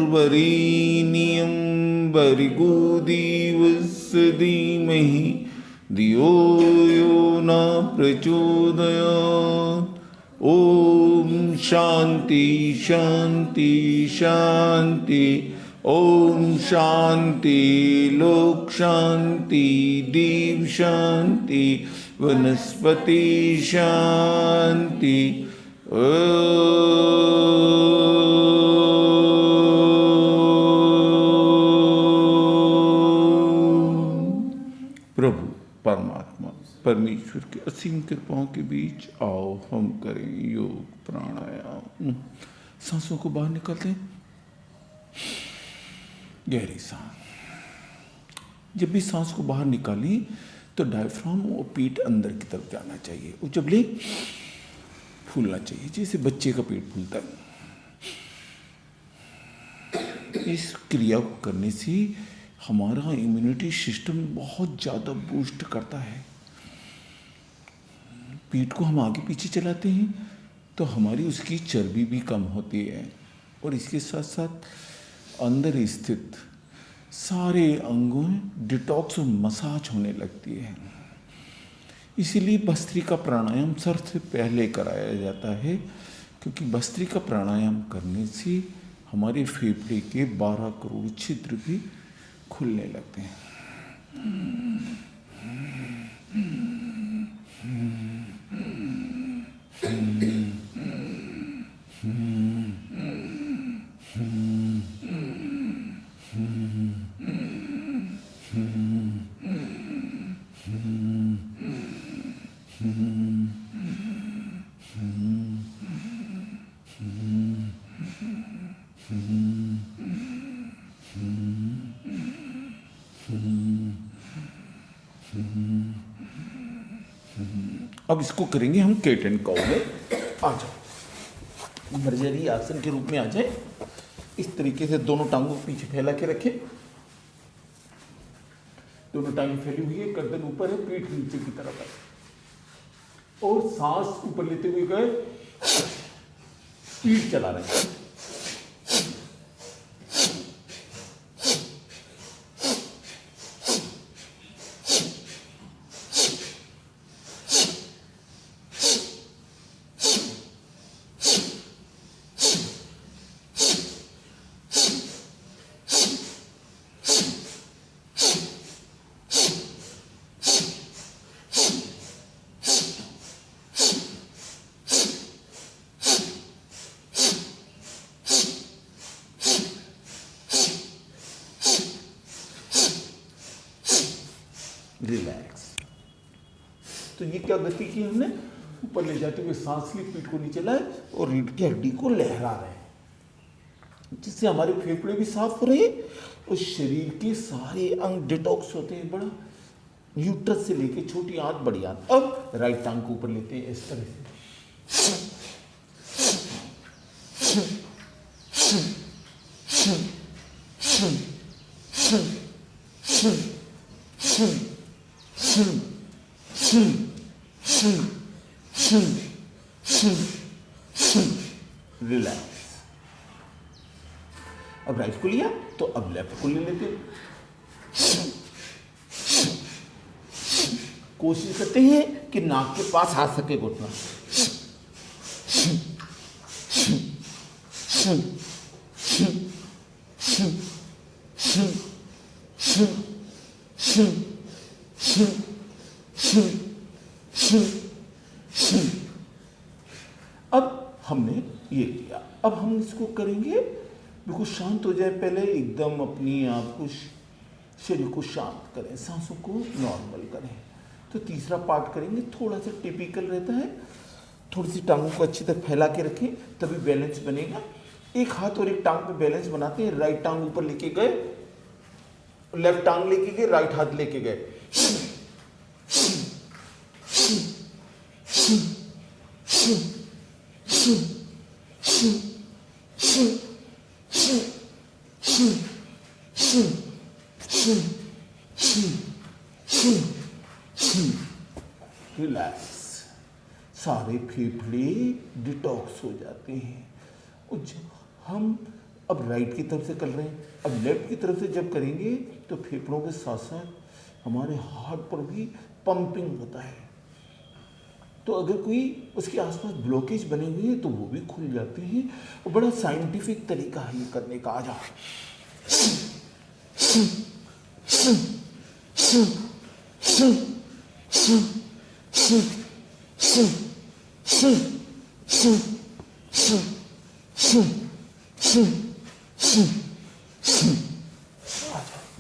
तत्सवितुर्वरेण्यं भर्गो देवस्य धीमहि धियो यो न प्रचोदयात्। ओम शांति शांति शांति। ओम शांति लोक शांति देव शांति वनस्पति शांति। प्रभु परमात्मा परमेश्वर के असीम कृपाओं के बीच आओ हम करें योग प्राणायाम। सांसों को बाहर निकालते हैं, गहरी सांस। जब भी सांस को बाहर निकालें तो डायफ्राम और पीठ अंदर की तरफ जाना चाहिए, उचबले फूलना चाहिए जैसे बच्चे का पेट फूलता है। इस क्रिया को करने से हमारा इम्यूनिटी सिस्टम बहुत ज़्यादा बूस्ट करता है। पीठ को हम आगे पीछे चलाते हैं तो हमारी उसकी चर्बी भी कम होती है और इसके साथ साथ अंदर स्थित सारे अंगों में डिटॉक्स और मसाज होने लगती है। इसीलिए भस्त्रिका प्राणायाम सबसे पहले कराया जाता है, क्योंकि भस्त्रिका प्राणायाम करने से हमारे फेफड़े के 12 करोड़ छिद्र भी खुलने लगते हैं। अब इसको करेंगे हम कैट एंड काउ में। आ जाओ। भर्जरी आसन के रूप में आ जाए। इस तरीके से दोनों टांगों को पीछे फैला के रखें। दोनों टांगें फैली हुई है, गर्दन ऊपर है, पीठ नीचे की तरफ है और सांस ऊपर लेते हुए गए, पीठ चला रहे हैं। रिलैक्स। तो ये क्या गति की हमने, ऊपर ले जाते हुए सांस ली, पीठ को नीचे लाए और रीढ़ की हड्डी को लहरा रहे हैं, जिससे हमारे फेफड़े भी साफ हो रहे हैं और शरीर के सारे अंग डिटॉक्स होते हैं। बड़ा यूट्रस से लेके छोटी आंत बड़ी आंत। अब राइट टांग को ऊपर लेते हैं इस तरह से, रिलैक्स। अब राइट को लिया तो अब लेफ्ट को ले लेते हैं। कोशिश करते हैं कि नाक के पास आ सके घुटना। अब हमने ये किया, अब हम इसको करेंगे बिल्कुल शांत हो जाए। पहले एकदम अपनी आप को, शरीर को शांत करें, सांसों को नॉर्मल करें। तो तीसरा पार्ट करेंगे, थोड़ा सा टिपिकल रहता है। थोड़ी सी टांगों को अच्छी तरह फैला के रखें, तभी बैलेंस बनेगा। एक हाथ और एक टांग पे बैलेंस बनाते हैं। राइट टांग ऊपर लेके गए, लेफ्ट टांग लेके गए, राइट हाथ लेके गए। रिलैक्स। सारे फेफड़े डिटॉक्स हो जाते हैं। और हम अब राइट की तरफ से कर रहे हैं, अब लेफ्ट की तरफ से जब करेंगे तो फेफड़ों के साथ साथ हमारे हार्ट पर भी पंपिंग होता है। तो अगर कोई उसके आसपास ब्लॉकेज बने हुए हैं तो वो भी खुल जाते हैं। और बड़ा साइंटिफिक तरीका है ये करने का। आ जाओ।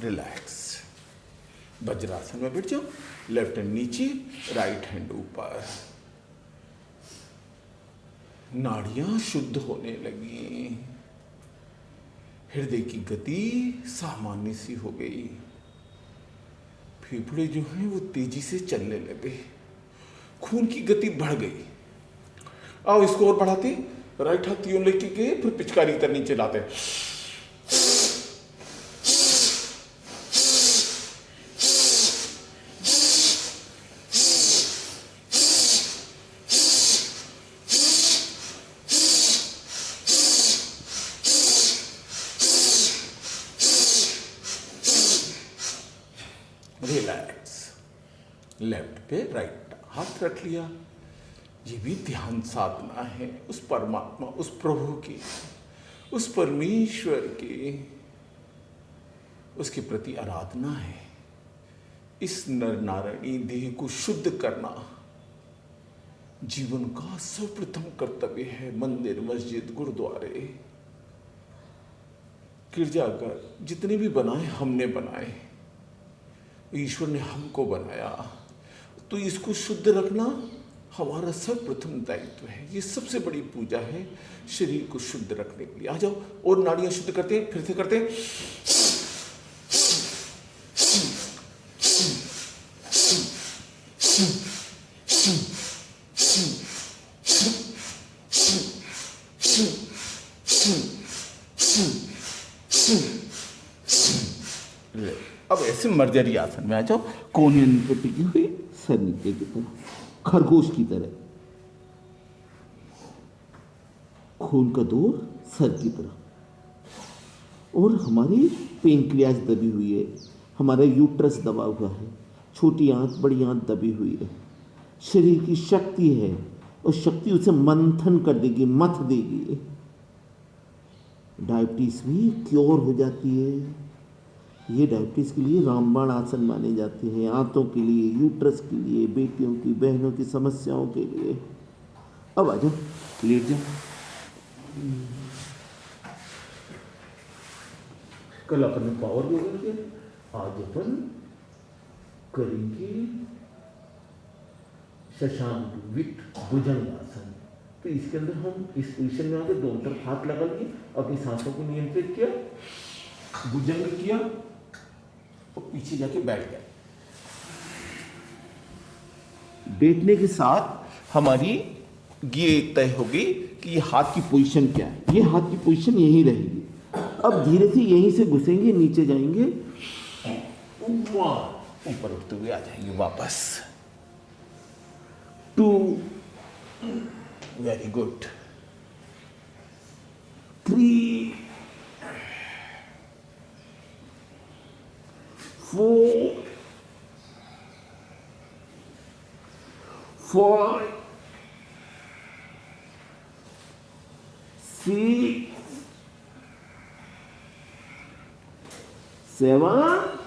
रिलैक्स। वज्रासन में बैठ जाओ। लेफ्ट हैंड नीचे, राइट हैंड ऊपर। नाड़ियां शुद्ध होने लगी, हृदय की गति सामान्य सी हो गई, फेफड़े जो हैं वो तेजी से चलने लगे, खून की गति बढ़ गई। आओ इसको और बढ़ाते। राइट हाथ यूं लेके गए, फिर पिचकारी इधर नीचे लाते। रिलैक्स। लेफ्ट पे राइट हाथ रख लिया। ये भी ध्यान साधना है उस परमात्मा, उस प्रभु की, उस परमेश्वर की, उसके प्रति आराधना है। इस नर नारायणी देह को शुद्ध करना जीवन का सर्वप्रथम कर्तव्य है। मंदिर, मस्जिद, गुरुद्वारे, गिरजाघर जितने भी बनाए हमने बनाए, ईश्वर ने हमको बनाया, तो इसको शुद्ध रखना हमारा सर्वप्रथम दायित्व है। ये सबसे बड़ी पूजा है शरीर को शुद्ध रखने के लिए। आ जाओ और नाड़ियां शुद्ध करते हैं, फिर से करते हैं। से मर्जरी आसन में आ जाओ। कोहनी पर टिकी हुई, सर नीचे की तरफ, खरगोश की तरह, खून का दौर सर की तरफ, और हमारी पेनक्रियाज दबी हुई है, हमारा यूट्रस दबा हुआ है, छोटी आंत बड़ी आंत दबी हुई है। शरीर की शक्ति है और शक्ति उसे मंथन कर देगी, मथ देगी। डायबिटीज भी क्योर हो जाती है। ये डायबिटीज के लिए रामबाण आसन माने जाते हैं, आंतों के लिए, यूट्रस के लिए, बेटियों की, बहनों की समस्याओं के लिए। अब आ जाओ, लेट जाओ। कल अपन ने पावर योगा किया, आज अपन करेंगे शशांक विट भुजंग आसन। तो इसके अंदर हम इस पोजीशन में आके दोनों तरफ हाथ लगा लिए, अपनी सांसों को नियंत्रित किया, भुजंग किया और पीछे जाके बैठ गए। बैठने के साथ हमारी ये तय होगी कि ये हाथ की पोजीशन क्या है। ये हाथ की पोजीशन यही रहेगी। अब धीरे से यहीं से घुसेंगे, नीचे जाएंगे, ऊपर उठते हुए आ जाएंगे वापस। 2, वेरी गुड, 3, 4, 5, 6, 7,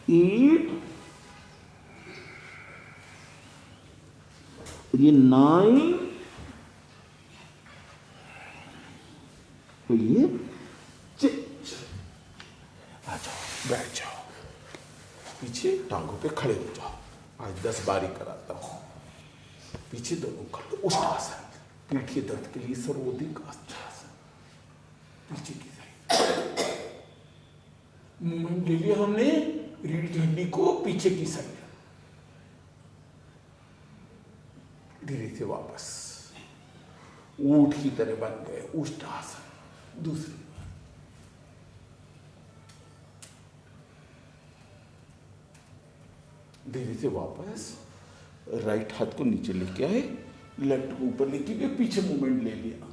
8, ये 9, तो ये आ जाओ, बैठ जाओ, पीछे टांगों पे खड़े हो जाओ। आज 10 बारी कराता हूं। पीछे दोनों खड़े, उष्टासन, पीठ के दर्द के लिए सर्वाधिक अच्छा आसन। पीछे की साइड मूवमेंट ले लिया हमने, रीढ़ की हड्डी को पीछे की साइड, धीरे से वापस ऊंट की तरह बन गए, उष्टासन। दूसरी धीरे से वापस राइट हाथ को नीचे लेके आए, लेफ्ट को ऊपर लेके गए, पीछे मूवमेंट ले लिया,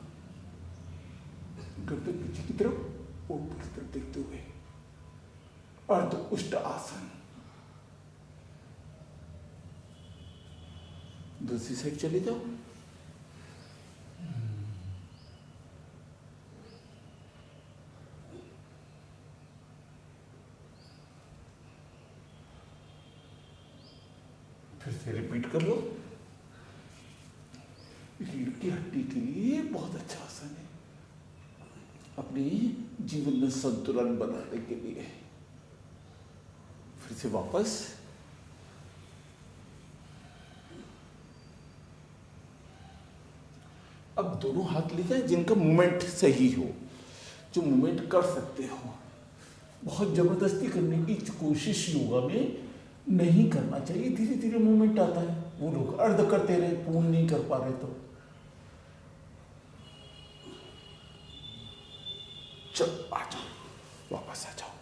करते पीछे की तरफ, ऊपर की तरफ देखते हुए अर्ध उष्ट आसन। दूसरी साइड चले जाओ। फिर से रिपीट कर लो। रीढ़ की हड्डी के लिए बहुत अच्छा आसन है, अपने जीवन में संतुलन बनाने के लिए। फिर से वापस अब दोनों हाथ ले जाए जिनका मूवमेंट सही हो, जो मूवमेंट कर सकते हो। बहुत जबरदस्ती करने की कोशिश योगा में नहीं करना चाहिए। धीरे धीरे मूवमेंट आता है, वो लोग अर्ध करते रहे, पूर्ण नहीं कर पा रहे तो चलो आ जाओ, वापस आ जाओ।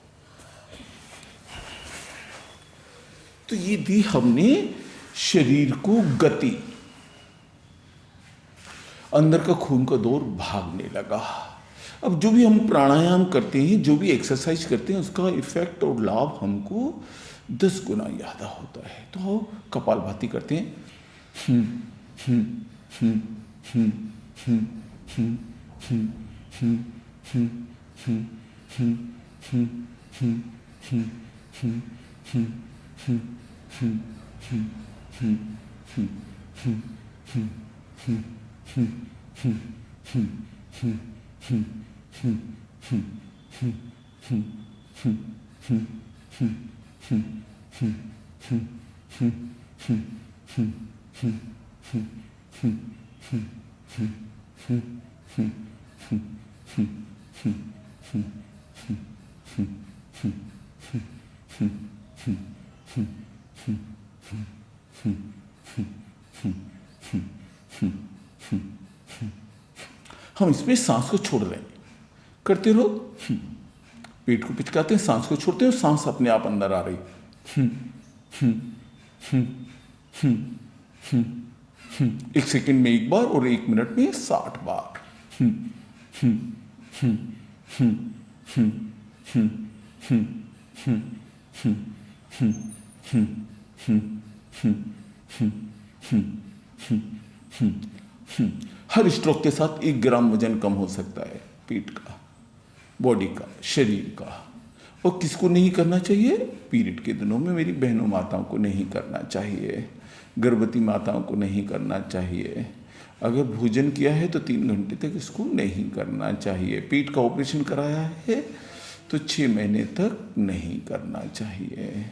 तो ये दी हमने शरीर को गति, अंदर का खून का दौर भागने लगा। अब जो भी हम प्राणायाम करते हैं, जो भी एक्सरसाइज करते हैं, उसका इफेक्ट और लाभ हमको 10 गुना ज़्यादा होता है। तो कपालभाति करते हैं। हम इसमें सांस को छोड़ रहे हैं, करते रहो। पेट को पिचकाते हैं, सांस को छोड़ते हैं और सांस अपने आप अंदर आ रही। 1 सेकंड में 1 बार और 1 मिनट में 60 बार। हर स्ट्रोक के साथ 1 ग्राम वजन कम हो सकता है पेट का, बॉडी का, शरीर का। और किसको नहीं करना चाहिए? पीरियड के दिनों में मेरी बहनों माताओं को नहीं करना चाहिए, गर्भवती माताओं को नहीं करना चाहिए। अगर भोजन किया है तो 3 घंटे तक इसको नहीं करना चाहिए। पेट का ऑपरेशन कराया है तो 6 महीने तक नहीं करना चाहिए।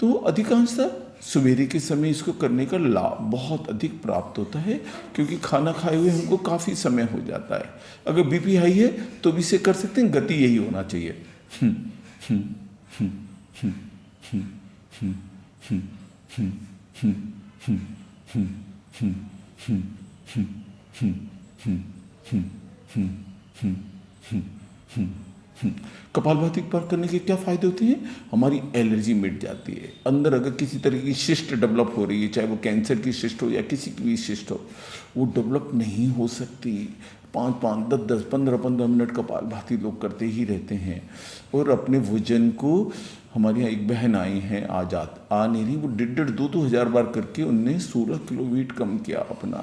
तो अधिकांशतः सवेरे के समय इसको करने का लाभ बहुत अधिक प्राप्त होता है, क्योंकि खाना खाए हुए हमको काफ़ी समय हो जाता है। अगर बीपी हाई है तो भी इसे कर सकते हैं, गति यही होना चाहिए। कपालभाति पर करने के क्या फायदे होते हैं? हमारी एलर्जी मिट जाती है। अंदर अगर किसी तरह की शिस्ट डेवलप हो रही है, चाहे वो कैंसर की शिस्ट हो या किसी की भी शिस्ट हो, वो डेवलप नहीं हो सकती। 5-5, 10-10, 15-15 मिनट कपालभाति लोग करते ही रहते हैं। और अपने वजन को, हमारे यहाँ एक बहन आई हैं, आ नहीं रही, वो 1.5, 2-2 हज़ार बार करके उनने 16 किलो वेट कम किया अपना।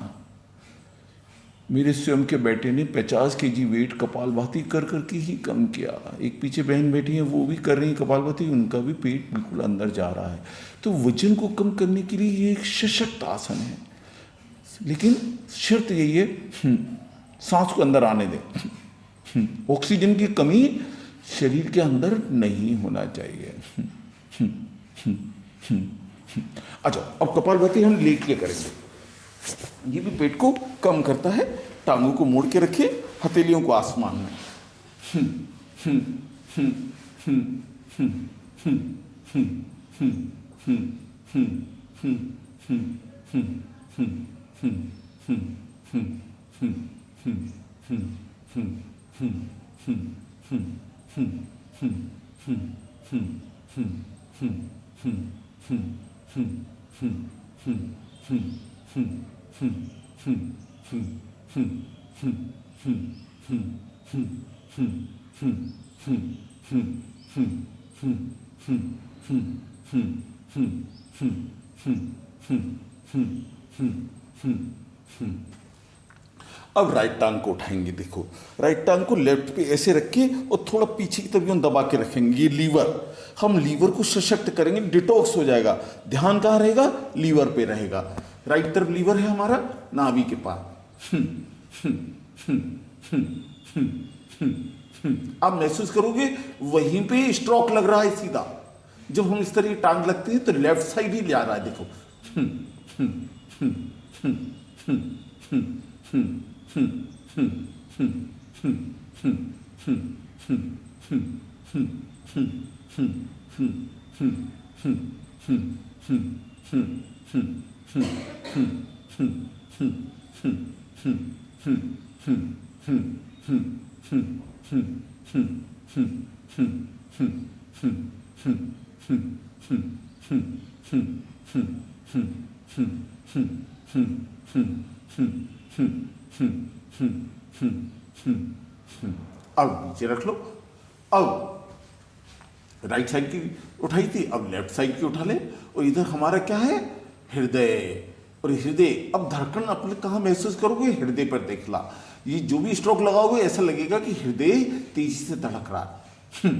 मेरे स्वयं के बेटे ने 50 kg वेट कपालभाति कर करके ही कम किया। एक पीछे बहन बैठी है, वो भी कर रही है कपालभाति, उनका भी पेट बिल्कुल अंदर जा रहा है। तो वजन को कम करने के लिए ये एक सशक्त आसन है, लेकिन शर्त यही है, सांस को अंदर आने दें। ऑक्सीजन की कमी शरीर के अंदर नहीं होना चाहिए। अच्छा, अब कपालभाति हम लेट के करेंगे। ये भी पेट को कम करता है। टांगों को मोड़ के रखिए, हथेलियों को आसमान में। अब राइट टांग को उठाएंगे। देखो, राइट टांग को लेफ्ट पे ऐसे रख के और थोड़ा पीछे की तरफ दबा के रखेंगे। ये लीवर, हम लीवर को सशक्त करेंगे, डिटॉक्स हो जाएगा। ध्यान कहाँ रहेगा? लीवर पे रहेगा। राइट तरफ लीवर है हमारा नाभि के पास। आप महसूस करोगे वहीं पे स्ट्रोक लग रहा है सीधा। जब हम इस तरह की टांग लगते हैं तो लेफ्ट साइड ही ले आ रहा है। देखो, अब नीचे रख लो। अब राइट साइड की उठाई थी, अब लेफ्ट साइड की उठा ले। और इधर हमारा क्या है? हृदय। और हृदय, अब धड़कन अपने कहाँ महसूस करोगे? हृदय पर देखला। ये जो भी स्ट्रोक लगाओगे ऐसा लगेगा कि हृदय तेजी से धड़क रहा है।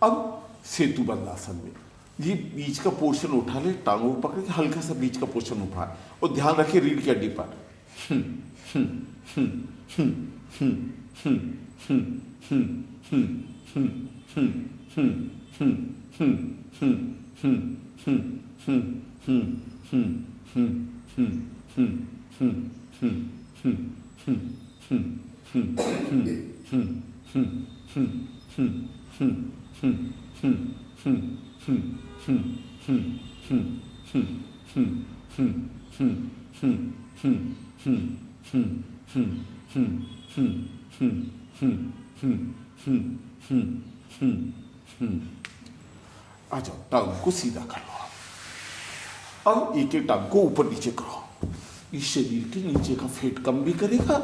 अब सेतु बंद आसन में ये बीच का पोर्शन उठा ले, टांगों को पकड़ के हल्का सा बीच का पोर्शन उठा, और ध्यान रखिए रीढ़ की हड्डी पर। आ जाओ, टांग को सीधा कर लो। अब एक एक टांग को ऊपर नीचे करो। इस शरीर के नीचे का फेट कम भी करेगा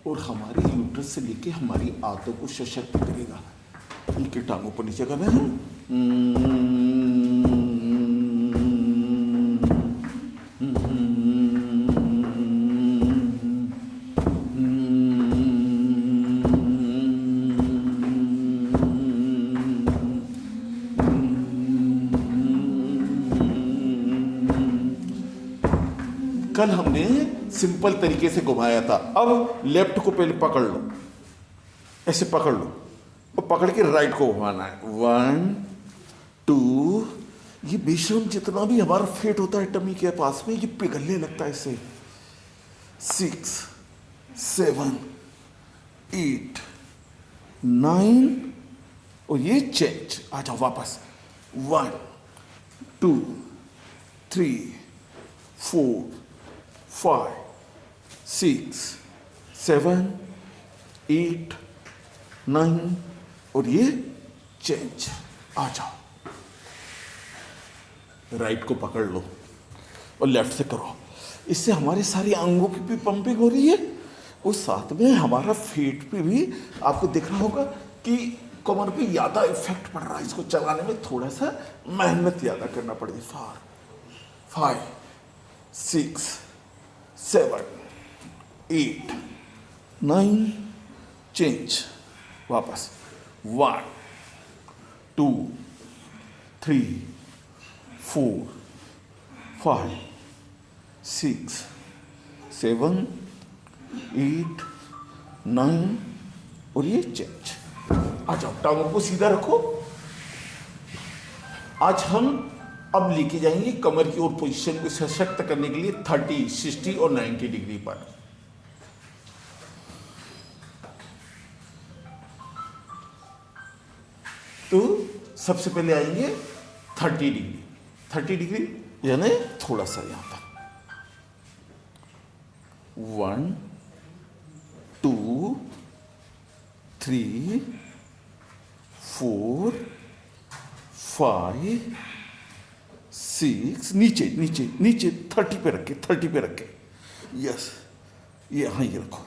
और हमारे यूट्रस से लेके हमारी आंतों को सशक्त करेगा। एक एक टांग ऊपर नीचे कर रहे हैं। कल हमने सिंपल तरीके से घुमाया था। अब लेफ्ट को पहले पकड़ लो, ऐसे पकड़ लो, और पकड़ के राइट को घुमाना है। 1 2, ये बेशरम जितना भी हमारा फेट होता है टमी के पास में, ये पिघलने लगता है इससे। 6 7 8 9, और ये चेंज। आ जाओ वापस। 1 2 3 4 5 6 7 8 9, और ये चेंज। आ जाओ, राइट को पकड़ लो और लेफ्ट से करो। इससे हमारे सारे अंगों की भी पंपिंग हो रही है, और साथ में हमारा फेट पे भी आपको दिख रहा होगा कि कमर पे ज़्यादा इफेक्ट पड़ रहा है। इसको चलाने में थोड़ा सा मेहनत ज़्यादा करना पड़ेगी। 4 5 6 7 8 9, चेंज। वापस। 1 2 3 4 5 6 7 8 9, और ये चेंज। आ जाओ, टांगों को सीधा रखो। आज हम अब लेके जाएंगे कमर की ओर पोजीशन को सशक्त करने के लिए 30 60 और 90 डिग्री पर। तो सबसे पहले आएंगे 30 डिग्री। 30 डिग्री यानी थोड़ा सा यहां तक। 1 2 3 4 5 6, नीचे नीचे नीचे 30 पे रखे, 30 पे रखे। यस, ये हाँ, ये रखो।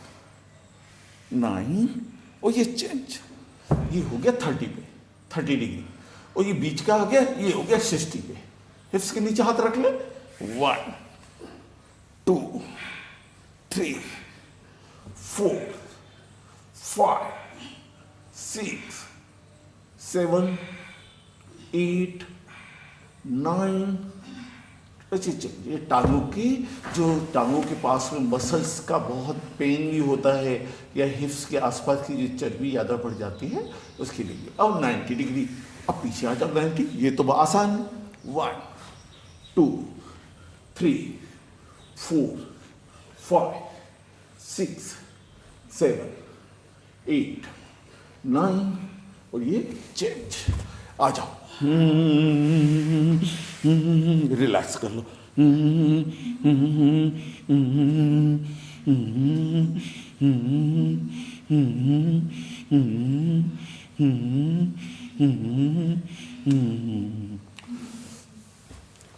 9, और ये चेंज। ये हो गया 30 पे, 30 डिग्री। और ये बीच का आ गया, ये हो गया 60 पे। हिप्स के नीचे हाथ रख ले। 1 2 3 4 5 6 7 8 9। ये टांगों की, जो टांगों के पास में मसल्स का बहुत पेन भी होता है, या हिप्स के आसपास की जो चर्बी ज़्यादा बढ़ जाती है, उसके लिए। अब 90 डिग्री। अब पीछे आ जाओ 90। ये तो आसान है। 1 2 3 4 5 6 7 8 9, और ये चेंज। आ जाओ, रिलैक्स कर लो।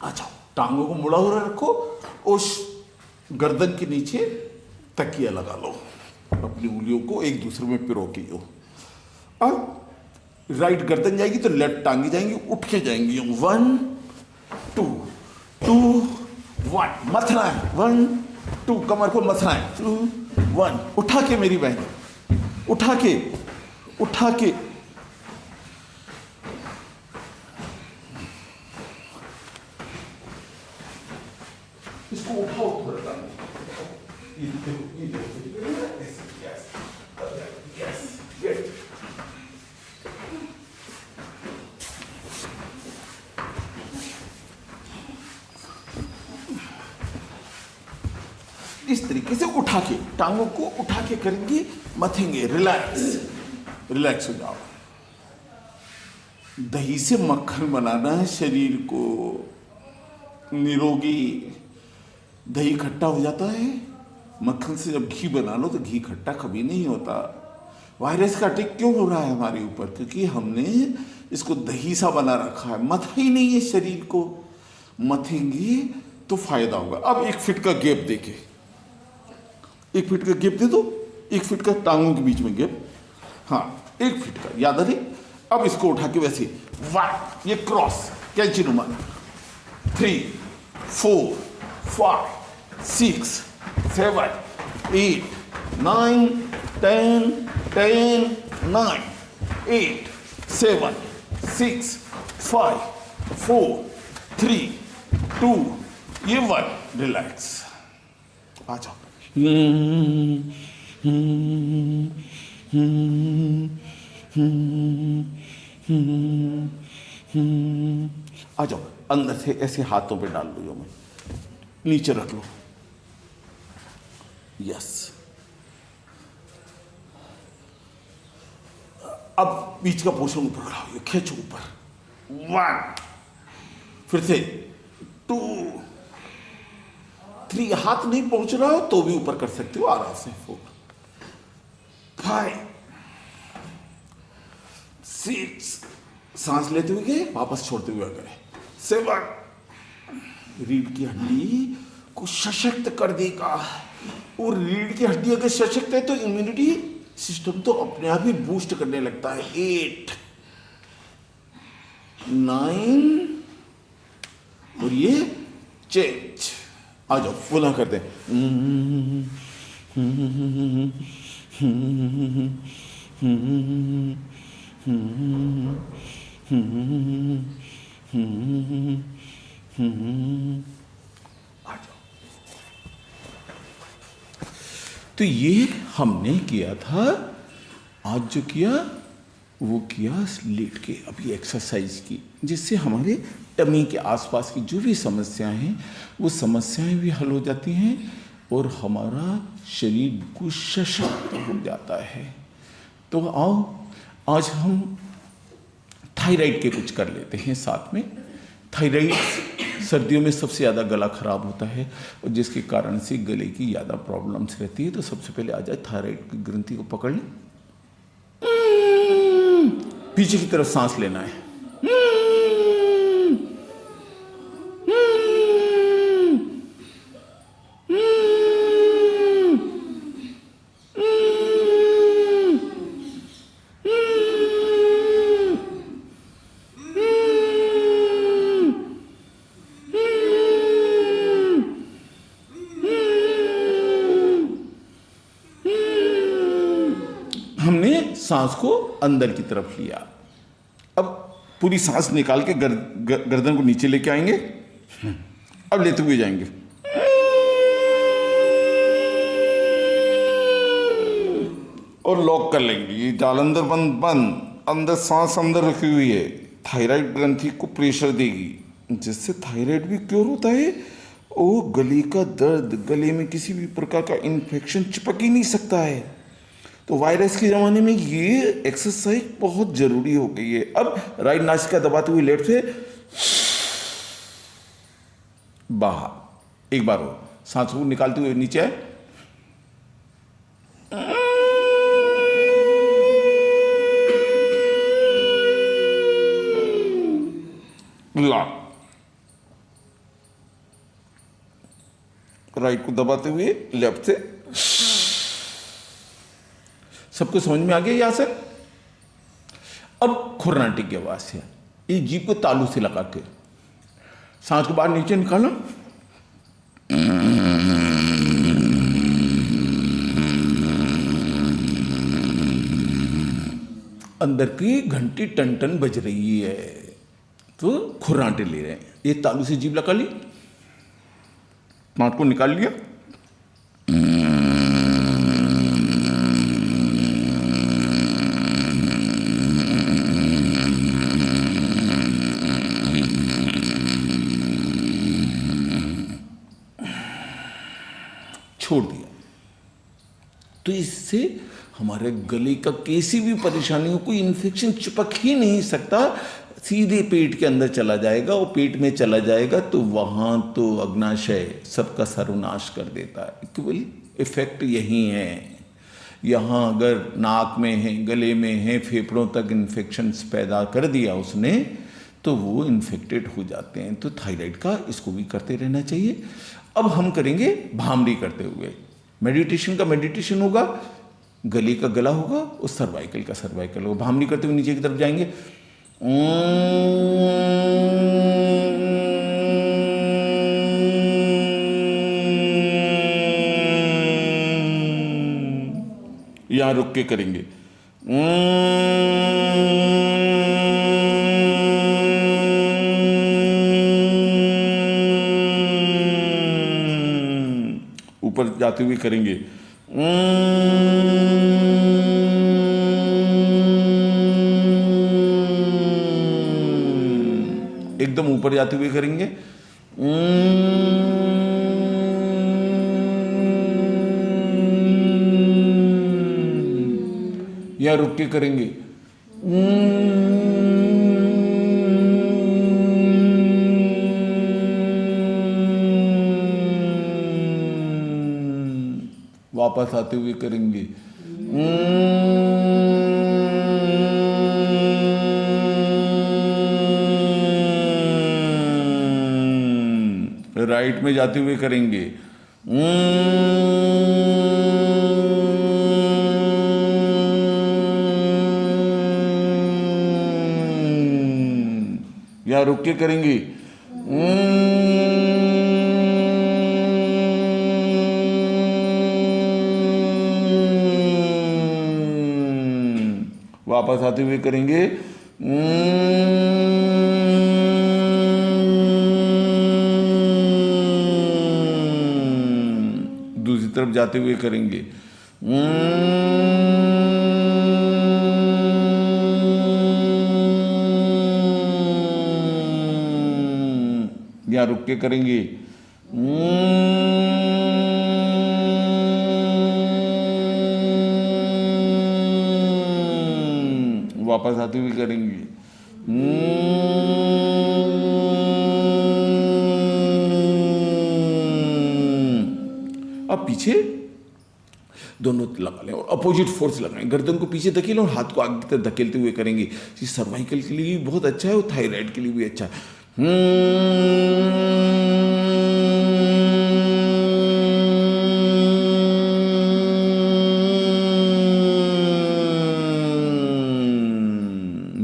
आ जाओ, टांगों को मुड़ा हुआ रखो, उस गर्दन के नीचे तकिया लगा लो, अपनी उंगलियों को एक दूसरे में पिरो के हो। अब राइट गर्दन जाएगी तो लेफ्ट टांगी जाएंगी, उठ के जाएंगी। 1 2 2 1, मथना है। 1 2, कमर को मथना है। 2 1, उठा के मेरी बहन, उठा के इसको उठाओ थोड़ा सा, ये देखो, यस यस गुड। इस तरीके से उठा के, टांगों को उठा के करेंगे, मथेंगे, रिलैक्स रिलैक्स हो जाओ। दही से मक्खन बनाना है शरीर को निरोगी। दही खट्टा हो जाता है, मक्खन से जब घी बना लो तो घी खट्टा कभी नहीं होता। वायरस का अटैक क्यों हो रहा है हमारे ऊपर? क्योंकि हमने इसको दही सा बना रखा है, मथा ही नहीं है शरीर को। मथेंगे तो फायदा होगा। अब 1 फीट का गैप देके, 1 फीट का गैप दे दो, 1 फीट का टांगों के बीच में गैप, हाँ 1 फीट का, याद रहे। अब इसको उठा के वैसे 1, ये क्रॉस कैंची नुमा, 3 4 5 6 7 8 9 10 10 9 8 7 6 5 4 3 2 ये 1, रिलैक्स। आ जाओ। आ जाओ, अंदर से ऐसे हाथों पे डाल लो, जो मैं नीचे रख लो, यस। अब बीच का पोर्शन ऊपर खड़ा हो, खींचो ऊपर, 1, फिर से 2 3, हाथ नहीं पहुंच रहा हो तो भी ऊपर कर सकते हो आराम से, 4 5 6, सांस लेते हुए गए, वापस छोड़ते हुए गए, 7, रीढ़ की हड्डी को सशक्त कर देगा। और रीढ़ की हड्डी अगर सशक्त है तो इम्यूनिटी सिस्टम तो अपने आप ही बूस्ट करने लगता है। 8 9 और ये चेंज। आ जाओ, पुनः करते हैं। आ जाओ। तो ये हमने किया था, आज जो किया वो किया लेट के, अभी एक्सरसाइज की, जिससे हमारे टमी के आसपास की जो भी समस्याएं हैं वो समस्याएं भी हल हो जाती हैं और हमारा शरीर बिल्कुल सशक्त हो जाता है। तो आओ आज हम थायराइड के कुछ कर लेते हैं साथ में। थायराइड सर्दियों में सबसे ज़्यादा गला खराब होता है और जिसके कारण से गले की ज़्यादा प्रॉब्लम्स रहती है। तो सबसे पहले आ जाए, थायराइड की ग्रंथि को पकड़ लें, पीछे की तरफ सांस लेना है, सांस को अंदर की तरफ लिया। अब पूरी सांस निकाल के गर्दन को नीचे लेके आएंगे। अब लेते हुए जाएंगे, और लॉक कर लेंगे। ये जालंधर बंद बंद, अंदर सांस अंदर रखी हुई है, थायराइड ग्रंथि को प्रेशर देगी, जिससे थायराइड भी क्योर होता है। वो गले का दर्द, गले में किसी भी प्रकार का इन्फेक्शन चिपक ही नहीं सकता है। तो वायरस के ज़माने में ये एक्सरसाइज बहुत ज़रूरी हो गई है। अब राइट नासिका दबाते हुए लेफ्ट से बाहर, एक बार हो, सांस को निकालते हुए नीचे आए, लॉक, राइट को दबाते हुए लेफ्ट से। सबको समझ में आ गया यहां से? अब खुरनाटे की आवाज से, इस जीभ को तालू से लगा के सांस को बाहर नीचे निकालो, अंदर की घंटी टन टन बज रही है। तो खुरनाटे ले रहे हैं, ये तालू से जीभ लगा ली, नाक को निकाल लिया, छोड़ दिया। तो इससे हमारे गले का किसी भी परेशानी हो, कोई इन्फेक्शन चिपक ही नहीं सकता, सीधे पेट के अंदर चला जाएगा, और पेट में चला जाएगा तो वहाँ तो अग्नाशय सबका सर्वनाश कर देता है। केवल इफेक्ट यही है। यहाँ अगर नाक में है, गले में है, फेफड़ों तक इन्फेक्शंस पैदा कर दिया उसने, तो वो इन्फेक्टेड हो जाते हैं। तो थायराइड का इसको भी करते रहना चाहिए। अब हम करेंगे भामरी करते हुए। मेडिटेशन का मेडिटेशन होगा, गले का गला होगा और सर्वाइकल का सर्वाइकल होगा। भामरी करते हुए नीचे की तरफ जाएंगे। यहां रुक के करेंगे। ऊपर जाते हुए करेंगे। एकदम ऊपर जाते हुए करेंगे। या रुक के करेंगे। वापस आते हुए करेंगे। राइट में जाते हुए करेंगे। या रुक के करेंगे। वापस आते हुए करेंगे। दूसरी तरफ जाते हुए करेंगे। या रुक के करेंगे। वापस आते हुए करेंगे। अब पीछे दोनों लगा लें और अपोजिट फोर्स लगाएं। गर्दन को पीछे धकेलें और हाथ को आगे की तरफ धकेलते हुए करेंगे। ये सर्वाइकल के लिए भी बहुत अच्छा है और थायराइड के लिए भी अच्छा है।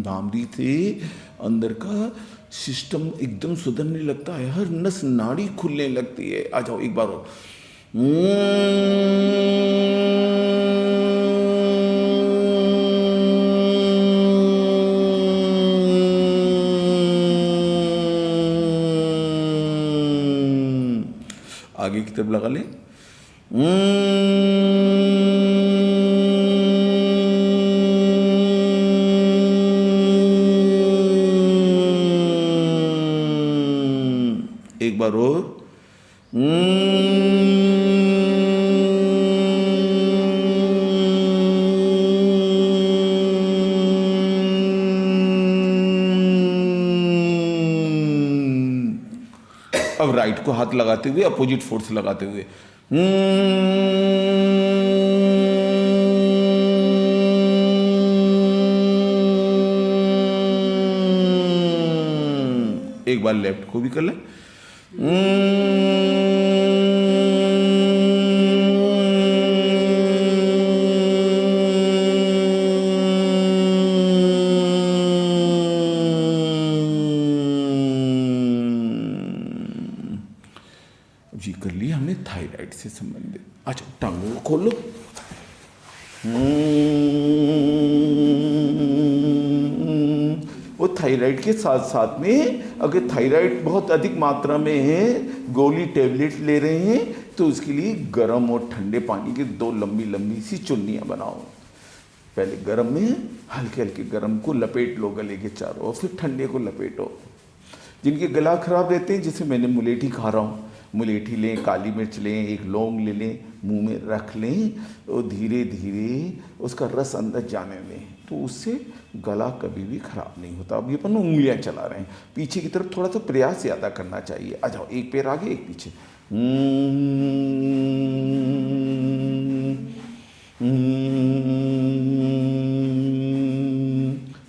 भामरी से अंदर का सिस्टम एकदम सुधरने लगता है, हर नस नाड़ी खुलने लगती है। आ जाओ एक बार और। आगे की तरफ लगा ले। एक बार और। अब राइट को हाथ लगाते हुए अपोजिट फोर्स लगाते हुए। एक बार लेफ्ट को भी कर लें। जी कर लिया हमने थायराइड से संबंधित। अच्छा टांगों को खोल लो। वो थायराइड के साथ साथ में अगर थायराइड बहुत अधिक मात्रा में है, गोली टेबलेट ले रहे हैं, तो उसके लिए गर्म और ठंडे पानी की 2 लंबी लंबी सी चुन्नियाँ बनाओ। पहले गर्म में हल्के हल्के गर्म को लपेट लो गले के चारों और फिर ठंडे को लपेटो। जिनके गला खराब रहते हैं, जैसे मैंने मुलेठी खा रहा हूँ, मुलेठी लें, काली मिर्च लें, एक लौंग ले लें, मुंह में रख लें और धीरे धीरे उसका रस अंदर जाने दें, तो उससे गला कभी भी खराब नहीं होता। अब ये अपन उंगलियां चला रहे हैं, पीछे की तरफ थोड़ा सा प्रयास ज़्यादा करना चाहिए। आ जाओ, एक पैर आगे एक पीछे।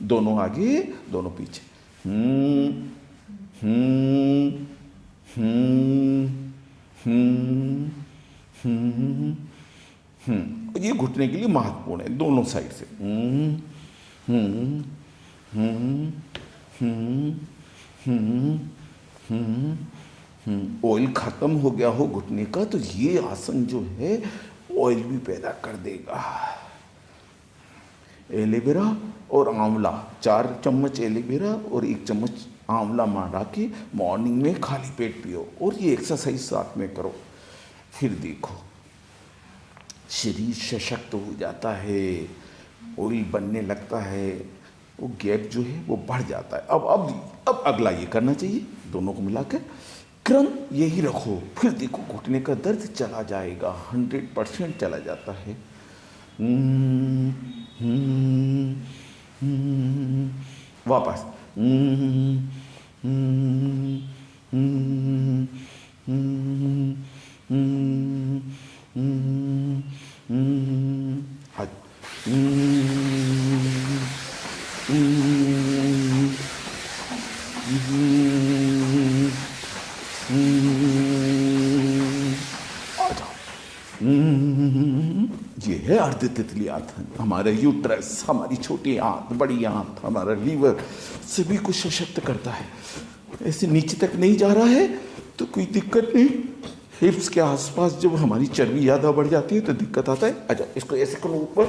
दोनों आगे दोनों पीछे। ये घुटने के लिए महत्वपूर्ण है, दोनों साइड से। ऑयल खत्म हो गया हो घुटने का, तो ये आसन जो है ऑयल भी पैदा कर देगा। एलोवेरा और आंवला, 4 चम्मच एलोवेरा और 1 चम्मच आंवला मारा के मॉर्निंग में खाली पेट पियो और ये एक्सरसाइज साथ में करो। फिर देखो शरीर सशक्त हो जाता है, ऑयल बनने लगता है, वो गैप जो है वो बढ़ जाता है। अब अगला ये करना चाहिए, दोनों को मिलाकर क्रम यही रखो। फिर देखो घुटने का दर्द चला जाएगा, 100% चला जाता है। वापस ये है अर्ध तितली आसन। हमारा यूट्रस, हमारी छोटी आंत, बड़ी आंत, हमारा लीवर सभी को सशक्त करता है। ऐसे नीचे तक नहीं जा रहा है तो कोई दिक्कत नहीं। हिप्स के आसपास जब हमारी चर्बी ज़्यादा बढ़ जाती है तो दिक्कत आता है। अच्छा, इसको ऐसे करो, ऊपर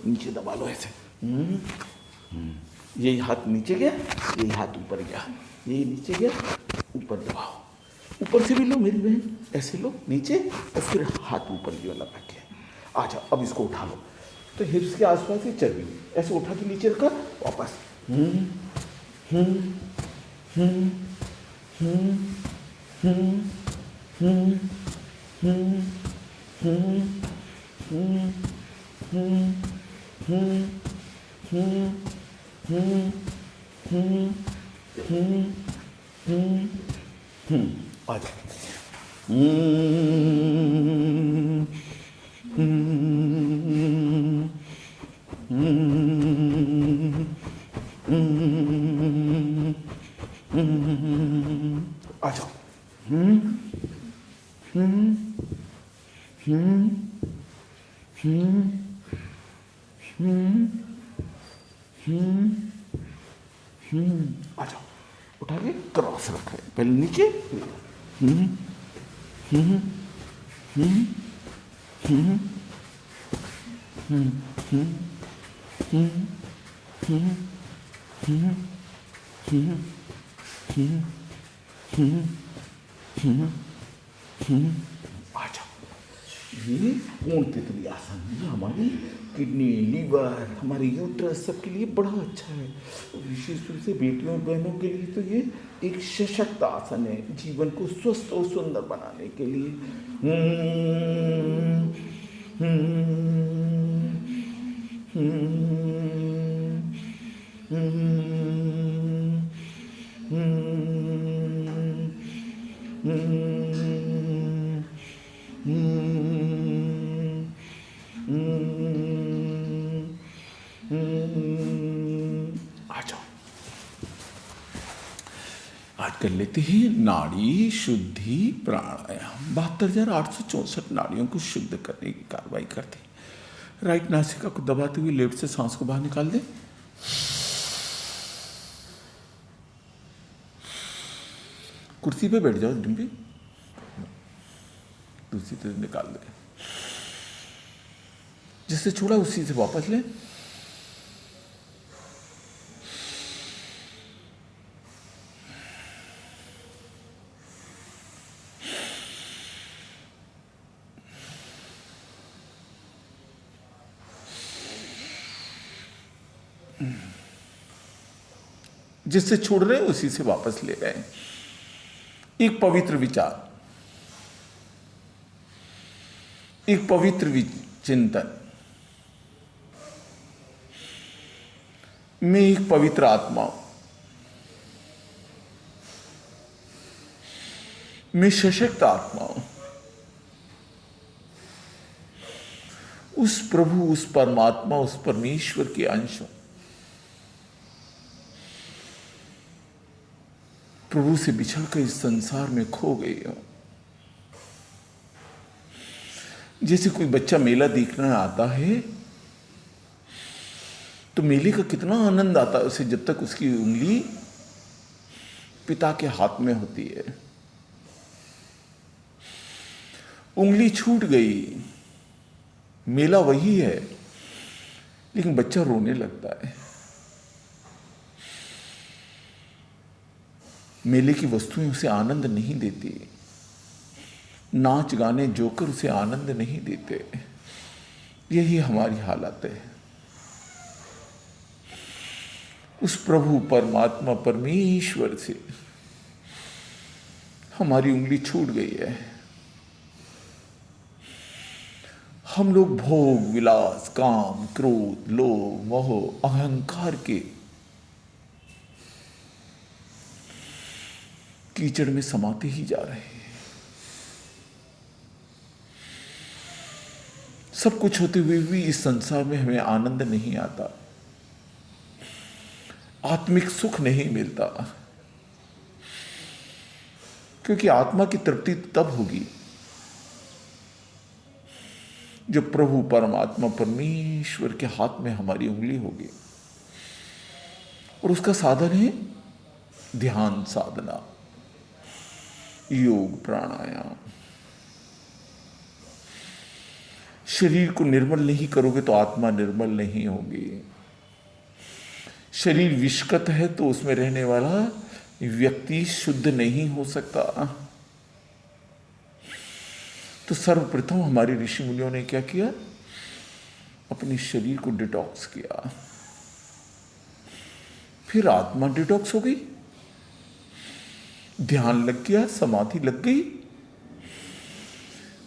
नीचे दबा लो ऐसे। यही हाथ नीचे गया, यही हाथ ऊपर गया, यही नीचे गया, ऊपर दबाओ। ऊपर से भी लो मेरी बहन, ऐसे लो नीचे और फिर हाथ ऊपर की वाला रख के। अच्छा, अब इसको उठा लो, तो हिप्स के आसपास ही चर्बी ऐसे उठा के नीचे रखा, वापस। अच्छा, अच्छा, अच्छा, उठा के क्रॉस रखे, पहले नीचे, अच्छा। ये पूर्ण तितली आसन, ये हमारी किडनी, लीवर, हमारे यूट्रस सबके लिए बड़ा अच्छा है। विशेष रूप से बेटियों और बहनों के लिए तो ये एक सशक्त आसन है, जीवन को स्वस्थ और सुंदर बनाने के लिए। आज कर लेते हैं नाड़ी शुद्धि प्राणायाम। 72,864 नाड़ियों को शुद्ध करने की कार्रवाई करते हैं। राइट नासिका को दबाते हुए लेफ्ट से सांस को बाहर निकाल दें। कुर्सी पे बैठ जाओ डिम्पी, दूसरी तरफ निकाल दें। जिससे छोड़ा उसी से वापस लें। जिससे छोड़ रहे हैं उसी से वापस ले रहे हैं। एक पवित्र विचार, एक पवित्र चिंतन मैं एक पवित्र आत्मा हूं, मैं सशक्त आत्मा हूं, उस प्रभु, उस परमात्मा, उस परमेश्वर के अंश हूं। प्रभु से बिछड़कर इस संसार में खो गई हूं। जैसे कोई बच्चा मेला देखने आता है तो मेले का कितना आनंद आता है उसे जब तक उसकी उंगली पिता के हाथ में होती है। उंगली छूट गई, मेला वही है, लेकिन बच्चा रोने लगता है। मेले की वस्तुएं उसे आनंद नहीं देती, नाच गाने जोकर उसे आनंद नहीं देते। यही हमारी हालत है। उस प्रभु परमात्मा परमेश्वर से हमारी उंगली छूट गई है। हम लोग भोग विलास, काम, क्रोध, लोभ, मोह, अहंकार के कीचड़ में समाते ही जा रहे हैं। सब कुछ होते हुए भी इस संसार में हमें आनंद नहीं आता, आत्मिक सुख नहीं मिलता, क्योंकि आत्मा की तृप्ति तब होगी जब प्रभु परमात्मा परमेश्वर के हाथ में हमारी उंगली होगी। और उसका साधन है ध्यान साधना, योग, प्राणायाम। शरीर को निर्मल नहीं करोगे तो आत्मा निर्मल नहीं होगी। शरीर विषकत है तो उसमें रहने वाला व्यक्ति शुद्ध नहीं हो सकता। तो सर्वप्रथम हमारे ऋषि मुनियों ने क्या किया? अपने शरीर को डिटॉक्स किया। फिर आत्मा डिटॉक्स हो गई, ध्यान लग गया, समाधि लग गई,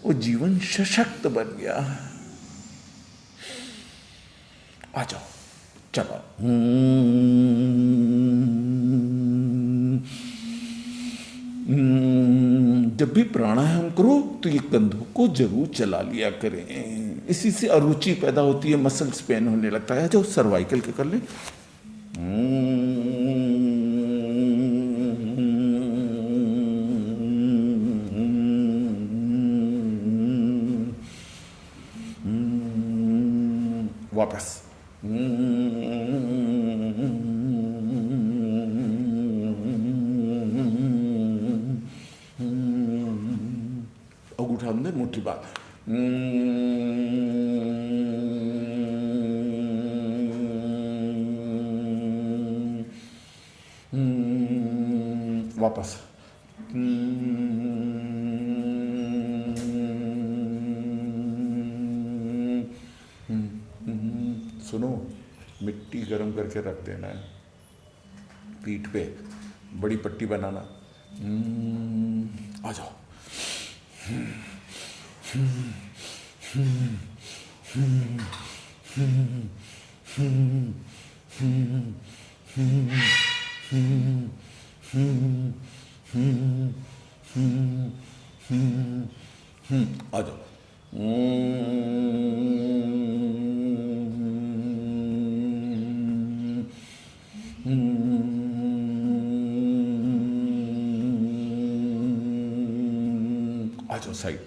वो जीवन सशक्त बन गया। आ जाओ, चलो। जब भी प्राणायाम करो तो ये कंधों को जरूर चला लिया करें। इसी से अरुचि पैदा होती है, मसल्स पेन होने लगता है। जो सर्वाइकल के कर ले। वापस। अंगूठा अंदर, मुट्ठी बाहर। वापस। सुनो, मिट्टी गर्म करके रख देना है, पीठ पे बड़ी पट्टी बनाना। आ जाओ। आ जाओ। आ जाओ साइड।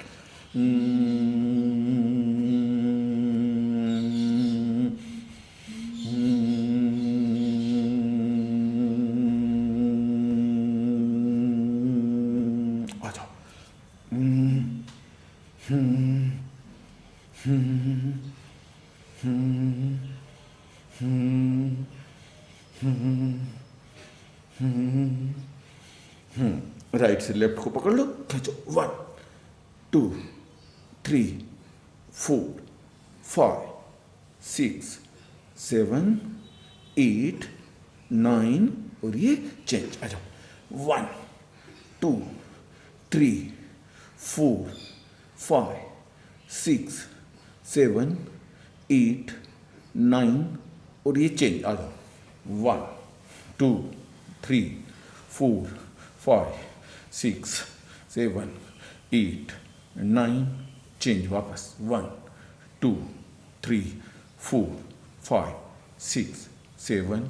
आ जाओ। राइट से लेफ्ट को पकड़ लो, खींचो। 1 2 3 4 5 6 7 8 9 और ये चेंज। आ जाओ 1 2 3 4 5 6 7 8 9 और ये चेंज। आ जाओ 1 2 3 4 5 6 7 8 9 चेंज। वापस 1 2 3 4 5 6 7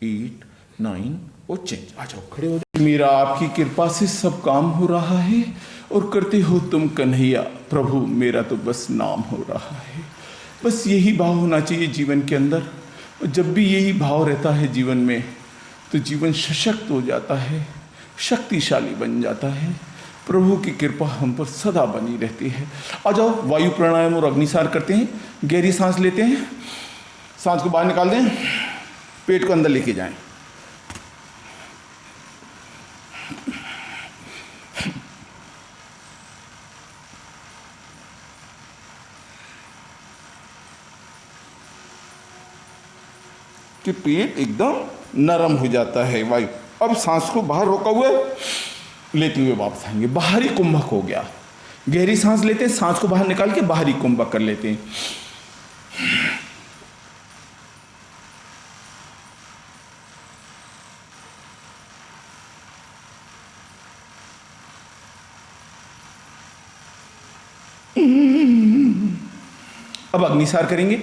8 9 और चेंज। आ जाओ, खड़े हो जाओ। मेरा आपकी कृपा से सब काम हो रहा है और करते हो तुम कन्हैया। प्रभु मेरा तो बस नाम हो रहा है। बस यही भाव होना चाहिए जीवन के अंदर। और जब भी यही भाव रहता है जीवन में तो जीवन सशक्त हो जाता है, शक्तिशाली बन जाता है। प्रभु की कृपा हम पर सदा बनी रहती है। आ जाओ, वायु प्राणायाम और अग्निसार करते हैं। गहरी सांस लेते हैं, सांस को बाहर निकाल दें, पेट को अंदर लेके जाएं। कि पेट एकदम नरम हो जाता है वायु। अब सांस को बाहर रोका हुआ लेते हुए वापस आएंगे। बाहरी कुंभक हो गया। गहरी सांस लेते हैं, सांस को बाहर निकाल के बाहरी कुंभक कर लेते हैं। अब अग्निसार करेंगे।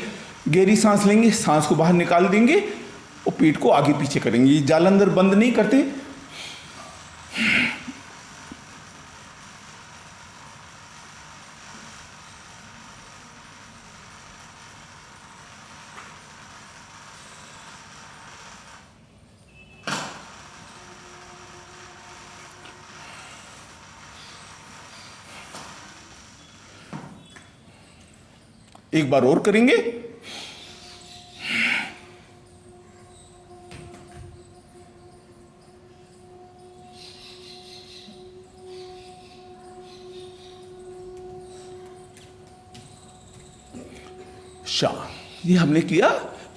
गहरी सांस लेंगे, सांस को बाहर निकाल देंगे और पेट को आगे पीछे करेंगे। जालंधर बंद नहीं करते। एक बार और करेंगे। ये हमने किया,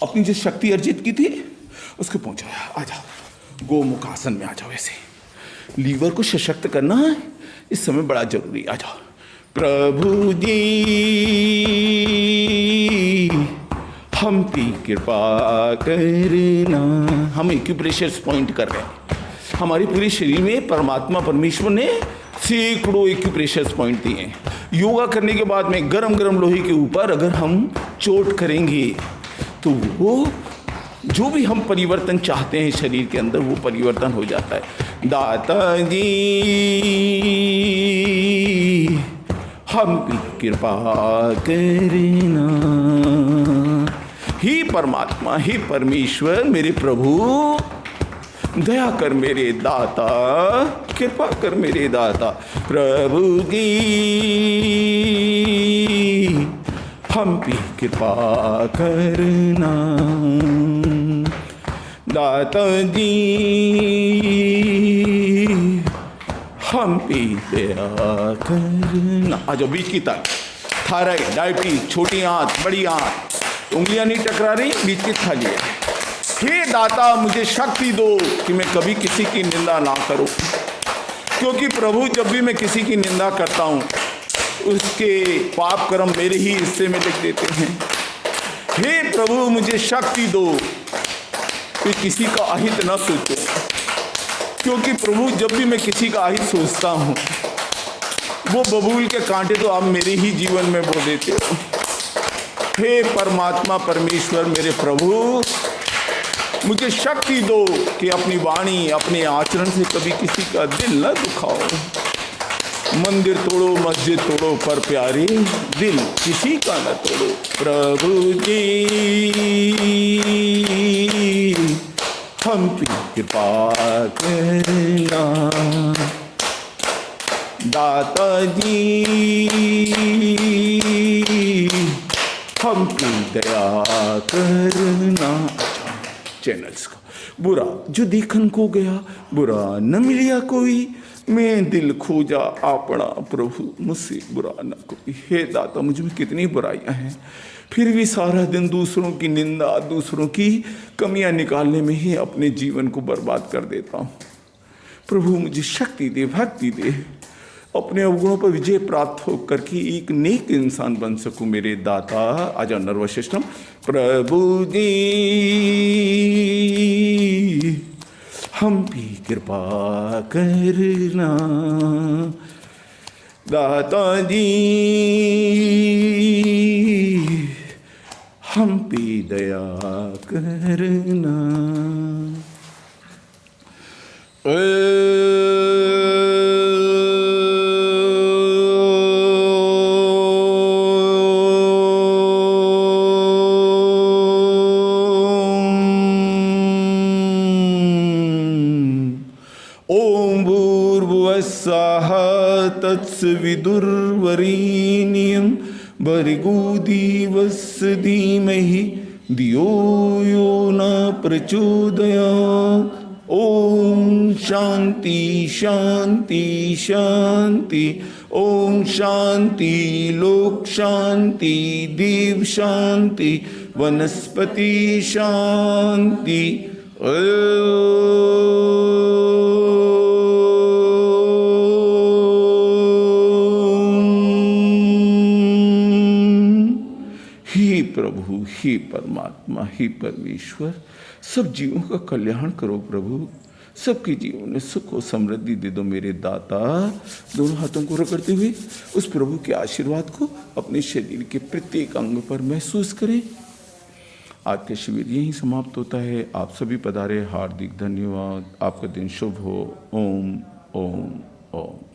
अपनी जो शक्ति अर्जित की थी उसको पहुंचाया। आ जाओ, गोमुख आसन में आ जाओ। ऐसे लीवर को सशक्त करना है इस समय बड़ा जरूरी। आ जाओ। प्रभु जी हम पे कृपा करना। हम एक्यूप्रेशर पॉइंट कर रहे हैं। हमारे पूरे शरीर में परमात्मा परमेश्वर ने सैकड़ों एक्यूप्रेशर पॉइंट दिए हैं। योगा करने के बाद में गरम गरम लोहे के ऊपर अगर हम चोट करेंगे तो वो जो भी हम परिवर्तन चाहते हैं शरीर के अंदर वो परिवर्तन हो जाता है। दाता जी हम पे कृपा करना। हे परमात्मा, हे परमेश्वर, मेरे प्रभु, दया कर मेरे दाता, कृपा कर मेरे दाता। प्रभु जी हम पे कृपा करना। दाता जी हम पे दया करना। आ जाओ, बीच की तरफ। थायराइड, डायबिटीज, छोटी आंत, बड़ी आंत, उंगलियां नहीं टकरा रही, बीच की थाली है। हे दाता मुझे शक्ति दो कि मैं कभी किसी की निंदा ना करूं, क्योंकि प्रभु जब भी मैं किसी की निंदा करता हूं उसके पाप कर्म मेरे ही हिस्से में लिख देते हैं। हे प्रभु मुझे शक्ति दो कि किसी का अहित न सोचो, क्योंकि प्रभु जब भी मैं किसी का अहित सोचता हूं वो बबूल के कांटे तो आप मेरे ही जीवन में बो देते हो। हे परमात्मा परमेश्वर, मेरे प्रभु, मुझे शक्ति दो कि अपनी वाणी, अपने आचरण से कभी किसी का दिल न दुखाओ। मंदिर तोड़ो, मस्जिद तोड़ो, पर प्यारे दिल किसी का न तोड़ो। प्रभु जी हम पे कृपा करना। दाता जी हम पे दया करना। चैनल्स को बुरा जो देखन को गया, बुरा न मिलिया कोई, मैं दिल खोजा आपना प्रभु, मुझसे बुरा न कोई। हे दाता, मुझ में कितनी बुराइयां हैं, फिर भी सारा दिन दूसरों की निंदा, दूसरों की कमियां निकालने में ही अपने जीवन को बर्बाद कर देता हूँ। प्रभु मुझे शक्ति दे, भक्ति दे, अपने अवगुणों पर विजय प्राप्त होकर के एक नेक इंसान बन सकूं मेरे दाता। आजा नर्वशिष्टम। प्रभु जी हम पे कृपा करना, दाता जी हम पे दया करना। ओम भूर्भुवस्सुवः तत्सवितुर्वरेण्यं भर्गो देवस्य धीमहि धियो यो न प्रचोदयात्। ओम शांति शांति शांति। ओम शांति लोक शांति, देव शांति, वनस्पति शांति। हे प्रभु, हे परमात्मा, हे परमेश्वर, सब जीवों का कल्याण करो प्रभु, सबके जीवन में सुख और समृद्धि दे दो मेरे दाता। दोनों हाथों को रगड़ते हुए उस प्रभु के आशीर्वाद को अपने शरीर के प्रत्येक अंग पर महसूस करें। आज का शिविर यहीं समाप्त होता है। आप सभी पधारे, हार्दिक धन्यवाद। आपका दिन शुभ हो। ओम ओम ओम।